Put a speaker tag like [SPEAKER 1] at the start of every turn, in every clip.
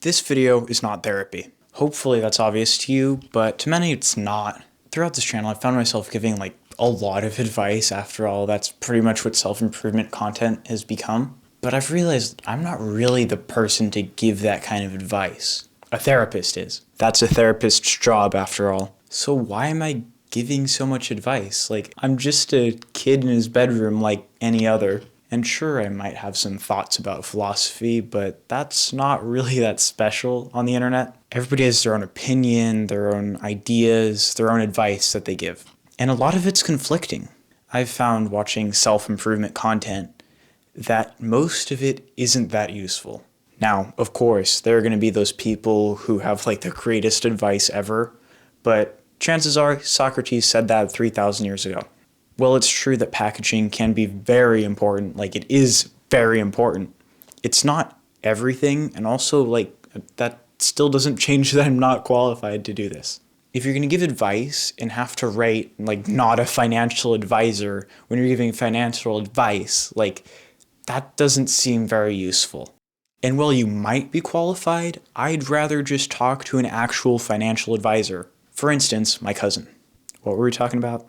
[SPEAKER 1] This video is not therapy. Hopefully that's obvious to you, but to many it's not. Throughout this channel, I found myself giving a lot of advice. After all, that's pretty much what self-improvement content has become. But I've realized I'm not really the person to give that kind of advice. A therapist is. That's a therapist's job after all. So why am I giving so much advice? I'm just a kid in his bedroom like any other. And sure, I might have some thoughts about philosophy, but that's not really that special on the internet. Everybody has their own opinion, their own ideas, their own advice that they give. And a lot of it's conflicting. I've found watching self-improvement content that most of it isn't that useful. Now, of course, there are going to be those people who have the greatest advice ever, but chances are Socrates said that 3,000 years ago. Well, it's true that packaging can be very important, it is very important. It's not everything, and also that still doesn't change that I'm not qualified to do this. If you're going to give advice and have to write not a financial advisor when you're giving financial advice, that doesn't seem very useful. And while you might be qualified, I'd rather just talk to an actual financial advisor. For instance, my cousin. What were we talking about?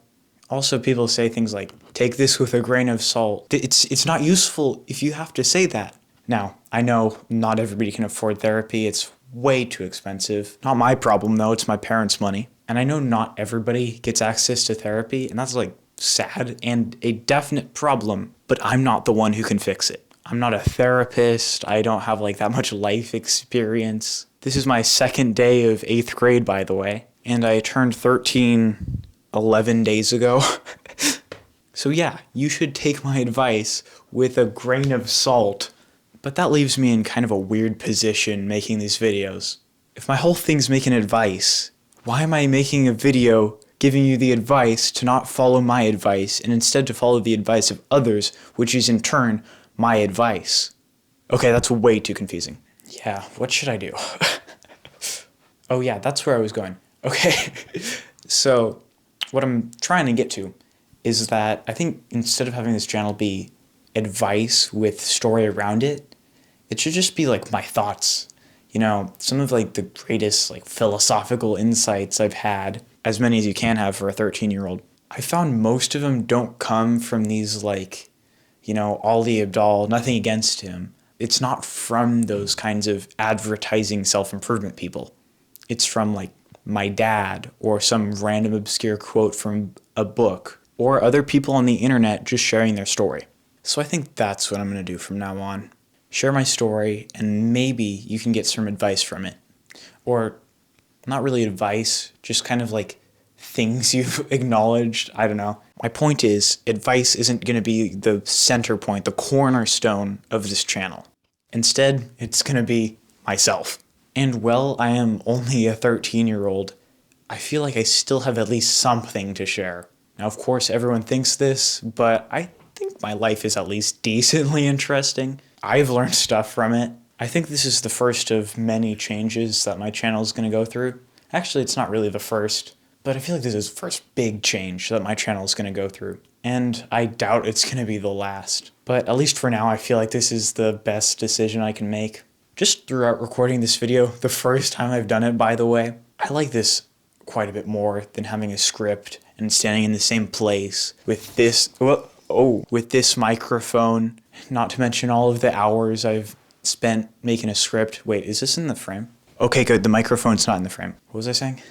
[SPEAKER 1] Also, people say things like, take this with a grain of salt. It's not useful if you have to say that. Now, I know not everybody can afford therapy. It's way too expensive. Not my problem, though. It's my parents' money. And I know not everybody gets access to therapy, and that's sad and a definite problem, but I'm not the one who can fix it. I'm not a therapist. I don't have that much life experience. This is my second day of 8th grade, by the way, and I turned 13 11 days ago. So yeah, you should take my advice with a grain of salt. But that leaves me in kind of a weird position making these videos. If my whole thing's making advice, why am I making a video giving you the advice to not follow my advice and instead to follow the advice of others, which is in turn my advice? Okay, that's way too confusing. Yeah, what should I do? Oh yeah, that's where I was going. Okay, so what I'm trying to get to is that I think instead of having this channel be advice with story around it, it should just be my thoughts. Some of the greatest philosophical insights I've had, as many as you can have for a 13-year-old. I found most of them don't come from these Ali Abdaal, nothing against him. It's not from those kinds of advertising self-improvement people. It's from my dad, or some random obscure quote from a book, or other people on the internet just sharing their story. So I think that's what I'm going to do from now on. Share my story, and maybe you can get some advice from it. Or, not really advice, just kind of things you've acknowledged. I don't know. My point is, advice isn't going to be the center point, the cornerstone of this channel. Instead, it's going to be myself. And while I am only a 13-year-old, I feel like I still have at least something to share. Now, of course, everyone thinks this, but I think my life is at least decently interesting. I've learned stuff from it. I think this is the first of many changes that my channel is going to go through. Actually, it's not really the first, but I feel like this is the first big change that my channel is going to go through. And I doubt it's going to be the last. But at least for now, I feel like this is the best decision I can make. Just throughout recording this video, the first time I've done it, by the way, I like this quite a bit more than having a script and standing in the same place with this, with this microphone, not to mention all of the hours I've spent making a script. Wait, is this in the frame? Okay, good, the microphone's not in the frame. What was I saying?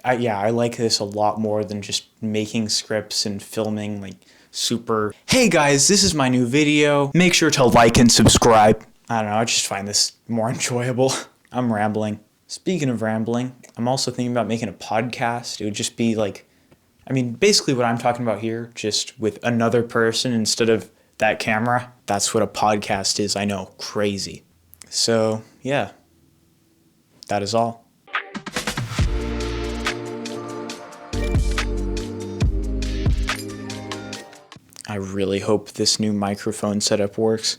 [SPEAKER 1] I like this a lot more than just making scripts and filming super, hey guys, this is my new video. Make sure to like and subscribe. I don't know, I just find this more enjoyable. I'm rambling. Speaking of rambling, I'm also thinking about making a podcast. It would just be basically what I'm talking about here, just with another person instead of that camera. That's what a podcast is, I know, crazy. So, yeah, that is all. I really hope this new microphone setup works.